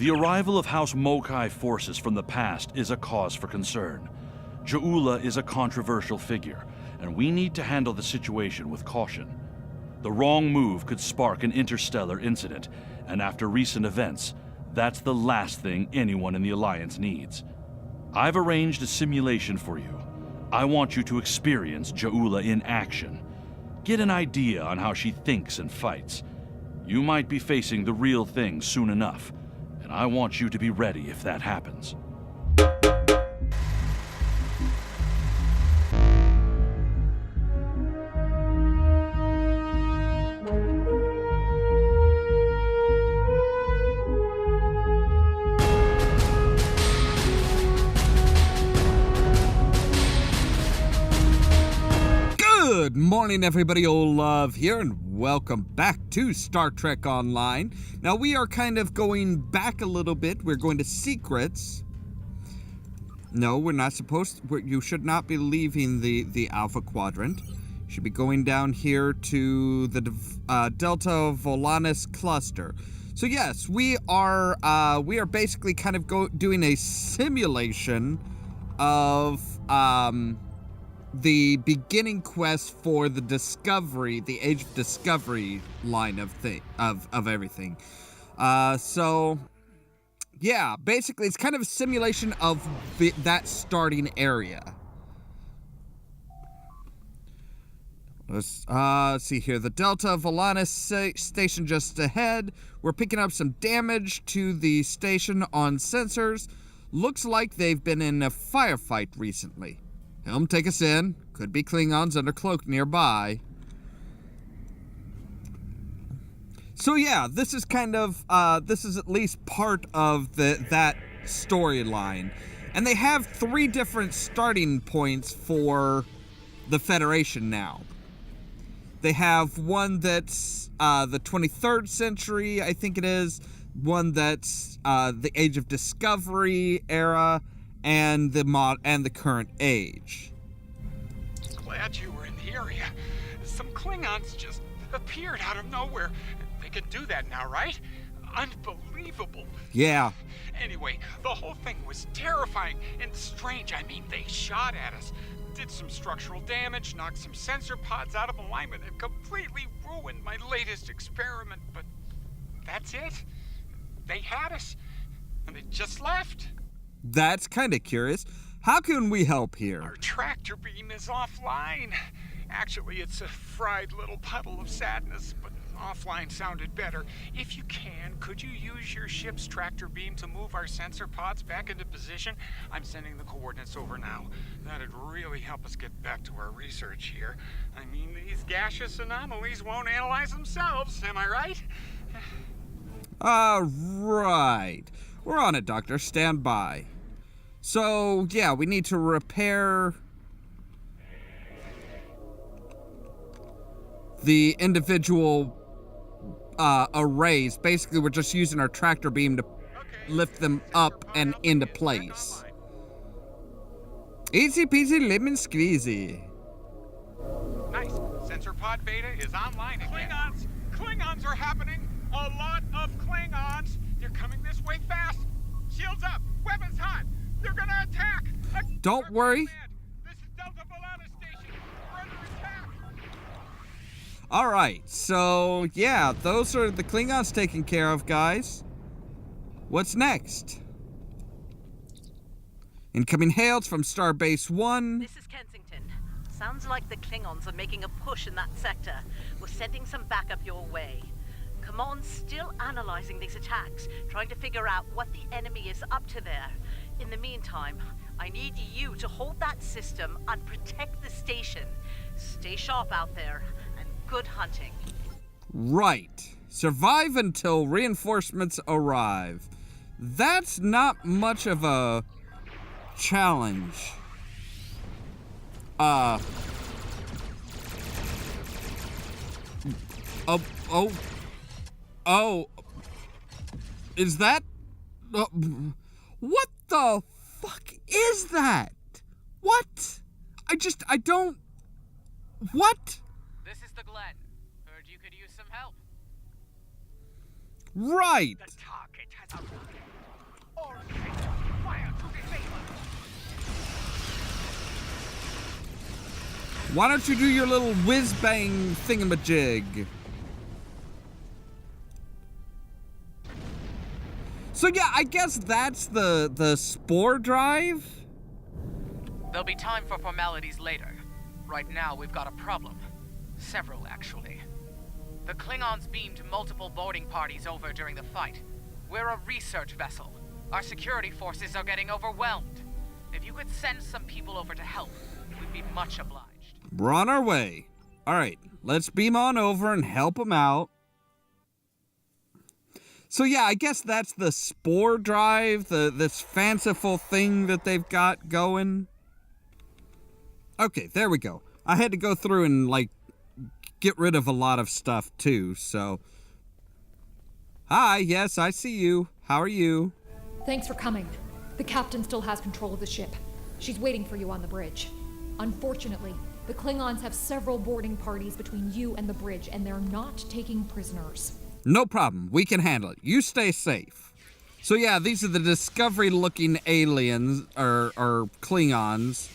The arrival of House Mokai forces from the past is a cause for concern. Ja'ula is a controversial figure, and we need to handle the situation with caution. The wrong move could spark an interstellar incident, and after recent events, that's the last thing anyone in the Alliance needs. I've arranged a simulation for you. I want you to experience Ja'ula in action. Get an idea on how she thinks and fights. You might be facing the real thing soon enough, and I want you to be ready if that happens. Good morning, everybody. Ollamh here, and welcome back to Star Trek Online. Now, we are kind of going back a little bit. We're going to secrets. No, we're not supposed to. You should not be leaving the Alpha Quadrant. You should be going down here to the Delta Volanus cluster. So yes, we are basically kind of doing a simulation of the beginning quest for the Discovery, the Age of Discovery line of everything. So yeah, basically it's kind of a simulation of that starting area. Let's see here. The Delta Volanus station just ahead. We're picking up some damage to the station on sensors. Looks like they've been in a firefight recently. Helm, take us in. Could be Klingons under cloak nearby. So yeah, this is kind of, this is at least part of that storyline. And they have 3 different starting points for the Federation now. They have one that's the 23rd century, I think it is. One that's the Age of Discovery era. And the current age. Glad you were in the area. Some Klingons just appeared out of nowhere. They can do that now, right? Unbelievable. Yeah. Anyway, the whole thing was terrifying and strange. I mean, they shot at us, did some structural damage, knocked some sensor pods out of alignment, and completely ruined my latest experiment. But that's it. They had us, and they just left. That's kind of curious. How can we help here? Our tractor beam is offline. Actually, it's a fried little puddle of sadness, but offline sounded better. If you can, could you use your ship's tractor beam to move our sensor pods back into position? I'm sending the coordinates over now. That'd really help us get back to our research here. I mean, these gaseous anomalies won't analyze themselves, am I right? Right. We're on it, Doctor. Stand by. So, yeah, we need to repair the individual arrays. Basically, we're just using our tractor beam to lift them up and into place. Easy peasy lemon squeezy. Nice. Sensor pod beta is online again. Klingons are happening. A lot of Klingons. They're coming this way fast. Shields up. Weapons hot. They're gonna attack. Don't worry. This is Delta Volanus station. We're under attack. All right. So, yeah, those are the Klingons taken care of, guys. What's next? Incoming hails from Starbase 1. This is Kensington. Sounds like the Klingons are making a push in that sector. We're sending some backup your way. Command's still analyzing these attacks, trying to figure out what the enemy is up to there. In the meantime, I need you to hold that system and protect the station. Stay sharp out there, and good hunting. Right. Survive until reinforcements arrive. That's not much of a challenge. Is that... what the fuck is that? What? I don't... What? This is the Glen. Heard you could use some help. Right. The target has arrived. Why don't you do your little whiz-bang thingamajig? So yeah, I guess that's the spore drive? There'll be time for formalities later. Right now, we've got a problem. Several, actually. The Klingons beamed multiple boarding parties over during the fight. We're a research vessel. Our security forces are getting overwhelmed. If you could send some people over to help, we'd be much obliged. We're on our way. All right, let's beam on over and help them out. So yeah, I guess that's the spore drive, this fanciful thing that they've got going. Okay, there we go. I had to go through and, like, get rid of a lot of stuff, too, so... Hi, yes, I see you. How are you? Thanks for coming. The captain still has control of the ship. She's waiting for you on the bridge. Unfortunately, the Klingons have several boarding parties between you and the bridge, and they're not taking prisoners. No problem. We can handle it. You stay safe. So yeah, these are the Discovery-looking aliens, or Klingons,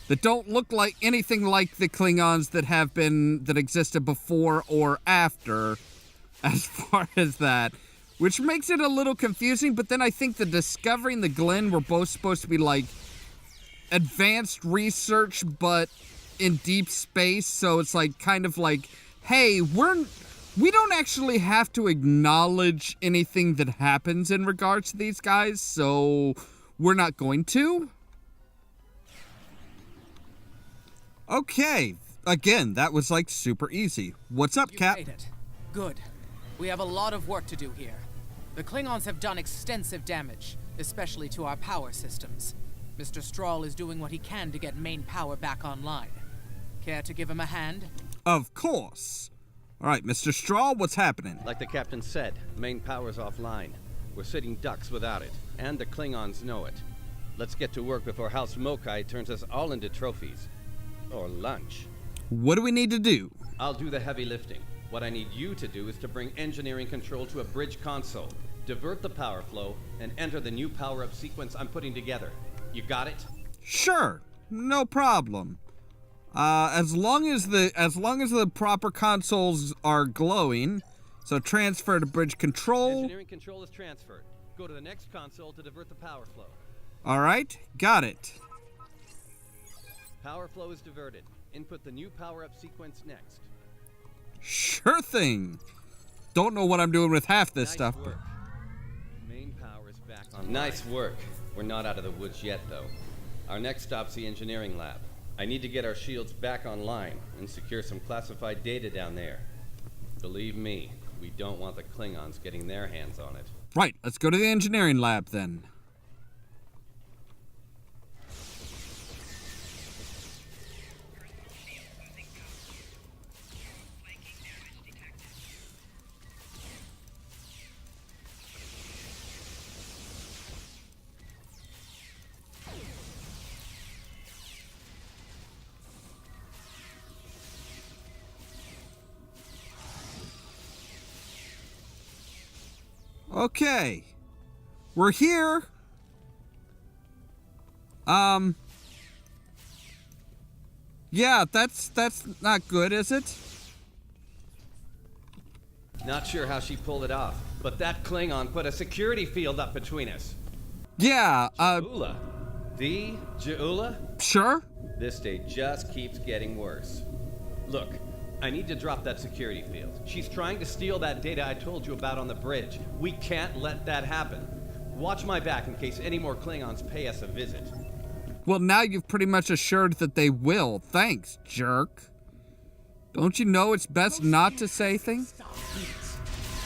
that don't look like anything like the Klingons that existed before or after, as far as that, which makes it a little confusing. But then I think the Discovery and the Glenn were both supposed to be like advanced research, but in deep space. So it's like kind of like, hey, we don't actually have to acknowledge anything that happens in regards to these guys, so we're not going to. Okay, again, that was like super easy. What's up, Cap? You made it. Good. We have a lot of work to do here. The Klingons have done extensive damage, especially to our power systems. Mr. Strahl is doing what he can to get main power back online. Care to give him a hand? Of course. All right, Mr. Strahl, what's happening? Like the captain said, main power's offline. We're sitting ducks without it, and the Klingons know it. Let's get to work before House Mokai turns us all into trophies. Or lunch. What do we need to do? I'll do the heavy lifting. What I need you to do is to bring engineering control to a bridge console, divert the power flow, and enter the new power-up sequence I'm putting together. You got it? Sure, no problem. As long as the proper consoles are glowing, so transfer to bridge control. Engineering control is transferred. Go to the next console to divert the power flow. All right, got it. Power flow is diverted. Input the new power-up sequence next. Sure thing. Don't know what I'm doing with half this stuff. Nice work. Main power is back on. Nice work. We're not out of the woods yet, though. Our next stop's the engineering lab. I need to get our shields back online and secure some classified data down there. Believe me, we don't want the Klingons getting their hands on it. Right, let's go to the engineering lab then. Okay, we're here. Yeah, that's not good, is it? Not sure how she pulled it off, but that Klingon put a security field up between us. Yeah, Geula. The Geula? Sure. This day just keeps getting worse. Look, I need to drop that security field. She's trying to steal that data I told you about on the bridge. We can't let that happen. Watch my back in case any more Klingons pay us a visit. Well, now you've pretty much assured that they will. Thanks, jerk. Don't you know it's best not to say things?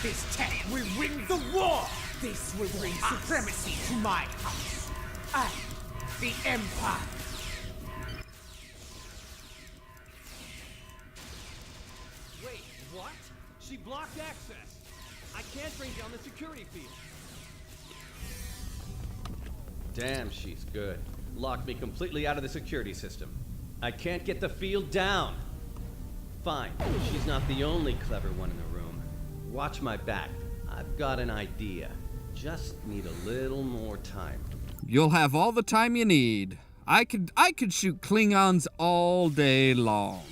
This tech will win the war! This will bring supremacy to my house. I, the Empire. Wait, what? She blocked access. I can't bring down the security field. Damn, she's good. Locked me completely out of the security system. I can't get the field down. Fine, she's not the only clever one in the room. Watch my back. I've got an idea. Just need a little more time. You'll have all the time you need. I could shoot Klingons all day long.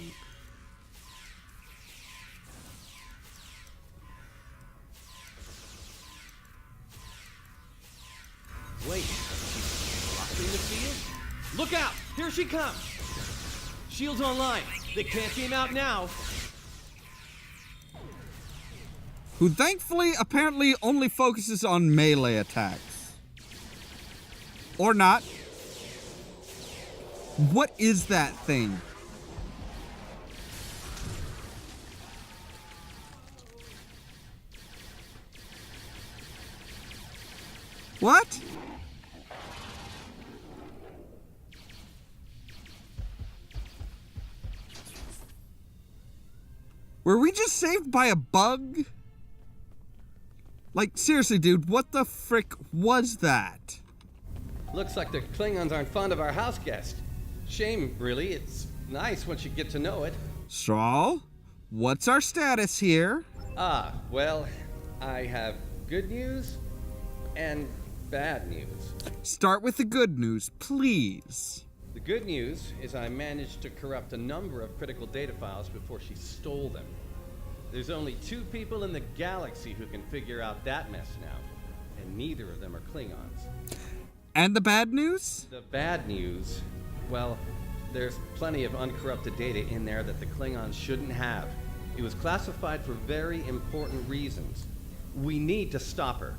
Wait, she's crossing the field? Look out! Here she comes! Shields online. They can't beam out now. Who thankfully apparently only focuses on melee attacks. Or not. What is that thing? What? Were we just saved by a bug? Like, seriously, dude, what the frick was that? Looks like the Klingons aren't fond of our house guest. Shame, really. It's nice once you get to know it. So, what's our status here? Well, I have good news and bad news. Start with the good news, please. The good news is I managed to corrupt a number of critical data files before she stole them. There's only 2 people in the galaxy who can figure out that mess now, and neither of them are Klingons. And the bad news? The bad news, well, there's plenty of uncorrupted data in there that the Klingons shouldn't have. It was classified for very important reasons. We need to stop her.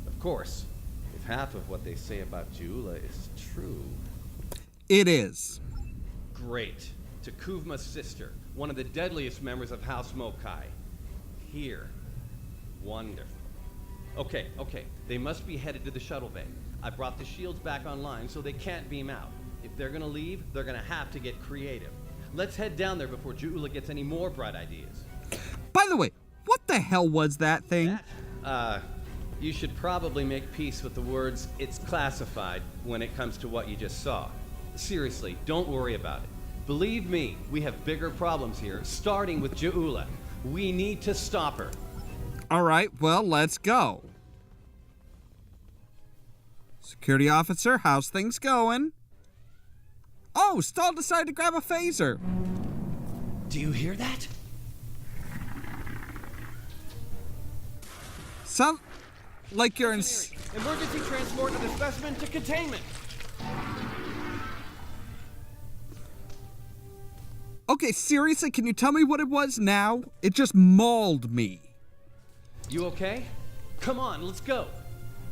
Of course, if half of what they say about Jula is true. It is. Great. To Kuvma's sister, one of the deadliest members of House Mokai. Here. Wonderful. Okay. They must be headed to the shuttle bay. I brought the shields back online so they can't beam out. If they're gonna leave, they're gonna have to get creative. Let's head down there before Jula gets any more bright ideas. By the way, what the hell was that thing? You should probably make peace with the words, "it's classified," when it comes to what you just saw. Seriously, don't worry about it. Believe me, we have bigger problems here, starting with Jula. We need to stop her. All right, well, let's go. Security officer, how's things going? Oh, Stahl decided to grab a phaser. Do you hear that? Sound like you're in... Emergency transport of the specimen to containment. Okay, seriously, can you tell me what it was now? It just mauled me. You okay? Come on, let's go.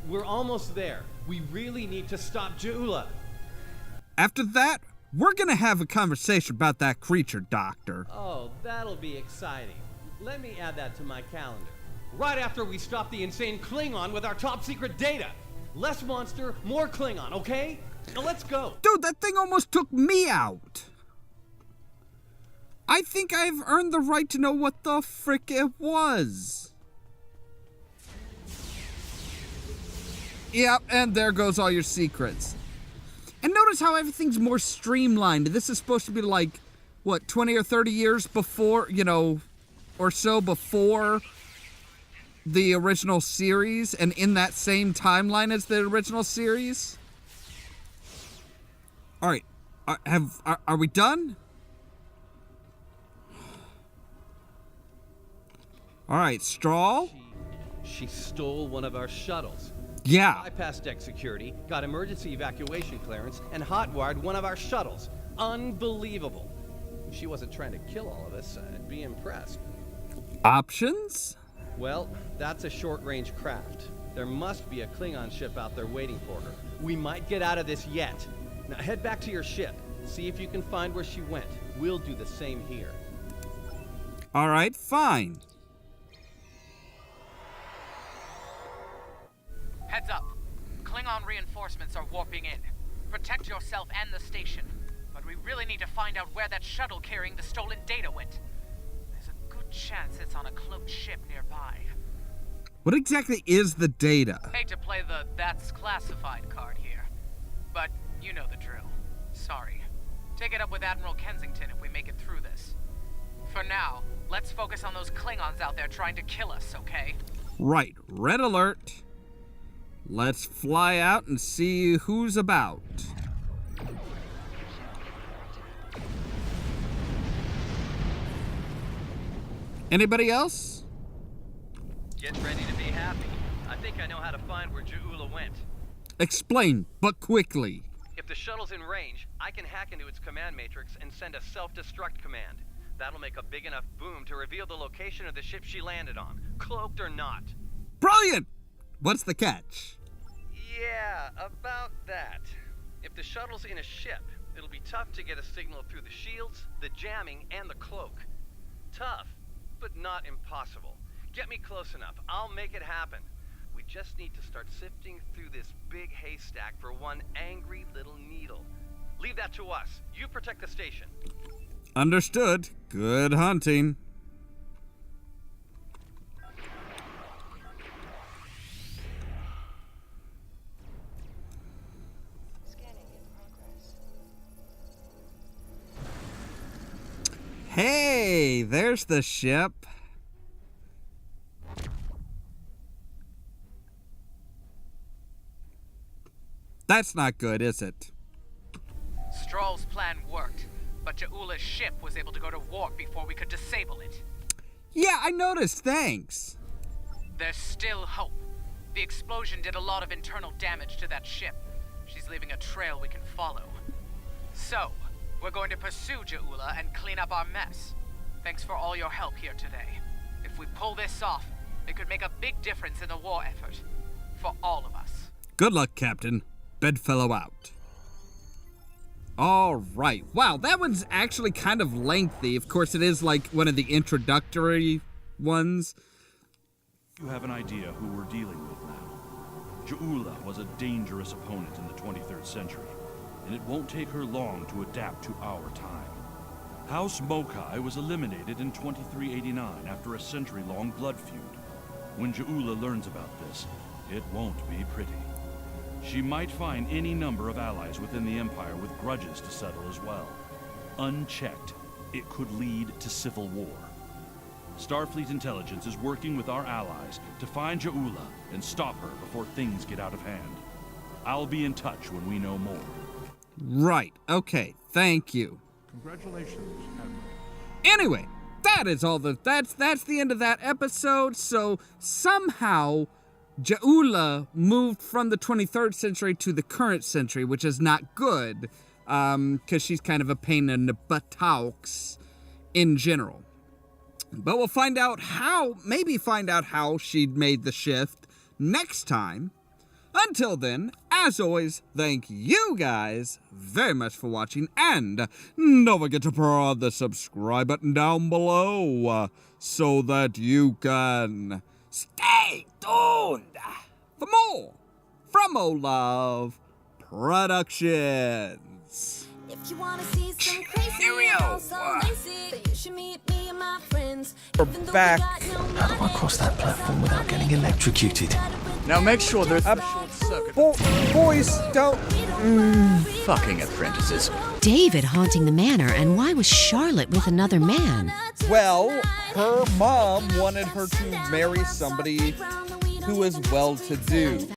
We're almost there. We really need to stop Jula. After that, we're gonna have a conversation about that creature, Doctor. Oh, that'll be exciting. Let me add that to my calendar. Right after we stop the insane Klingon with our top secret data. Less monster, more Klingon, okay? Now let's go. Dude, that thing almost took me out. I think I've earned the right to know what the frick it was. Yep, and there goes all your secrets. And notice how everything's more streamlined. This is supposed to be like, what, 20 or 30 years before, or so before the original series, and in that same timeline as the original series. All right, are we done? All right, Strahl. She stole one of our shuttles. Yeah. Bypassed deck security, got emergency evacuation clearance, and hotwired one of our shuttles. Unbelievable. If she wasn't trying to kill all of us, I'd be impressed. Options? Well, that's a short-range craft. There must be a Klingon ship out there waiting for her. We might get out of this yet. Now head back to your ship. See if you can find where she went. We'll do the same here. All right, fine. Heads up. Klingon reinforcements are warping in. Protect yourself and the station. But we really need to find out where that shuttle carrying the stolen data went. There's a good chance it's on a cloaked ship nearby. What exactly is the data? Hate to play the "that's classified" card here, but you know the drill. Sorry. Take it up with Admiral Kensington if we make it through this. For now, let's focus on those Klingons out there trying to kill us, okay? Right, red alert. Let's fly out and see who's about. Anybody else? Get ready to be happy. I think I know how to find where Ja'ula went. Explain, but quickly. If the shuttle's in range, I can hack into its command matrix and send a self-destruct command. That'll make a big enough boom to reveal the location of the ship she landed on, cloaked or not. Brilliant! What's the catch? Yeah, about that. If the shuttle's in a ship, it'll be tough to get a signal through the shields, the jamming, and the cloak. Tough, but not impossible. Get me close enough. I'll make it happen. We just need to start sifting through this big haystack for one angry little needle. Leave that to us. You protect the station. Understood. Good hunting. Hey, there's the ship. That's not good, is it? Stroll's plan worked, but Ja'ula's ship was able to go to warp before we could disable it. Yeah, I noticed, thanks. There's still hope. The explosion did a lot of internal damage to that ship. She's leaving a trail we can follow. So, we're going to pursue Ja'ula and clean up our mess. Thanks for all your help here today. If we pull this off, it could make a big difference in the war effort. For all of us. Good luck, Captain. Bedfellow out. All right. Wow, that one's actually kind of lengthy. Of course, it is like one of the introductory ones. You have an idea who we're dealing with now. Ja'ula was a dangerous opponent in the 23rd century, and it won't take her long to adapt to our time. House Mokai was eliminated in 2389 after a century-long blood feud. When Ja'ula learns about this, it won't be pretty. She might find any number of allies within the Empire with grudges to settle as well. Unchecked, it could lead to civil war. Starfleet intelligence is working with our allies to find Ja'ula and stop her before things get out of hand. I'll be in touch when we know more. Right. Okay. Thank you. Congratulations, Admiral. Anyway, that is all that's the end of that episode. So somehow Ja'ula moved from the 23rd century to the current century, which is not good, because she's kind of a pain in the buttocks in general. But we'll find out how she made the shift next time. Until then, as always, thank you guys very much for watching, and don't forget to press the subscribe button down below so that you can stay tuned for more from Ollamh Productions. If you wanna see some crazy, so lazy, then you should meet me and my friends. We're back. How do I cross that platform without getting electrocuted? Now make sure there's a short circuit. Boys, don't. Fucking apprentices. David haunting the manor, and why was Charlotte with another man? Well, her mom wanted her to marry somebody who is well-to-do.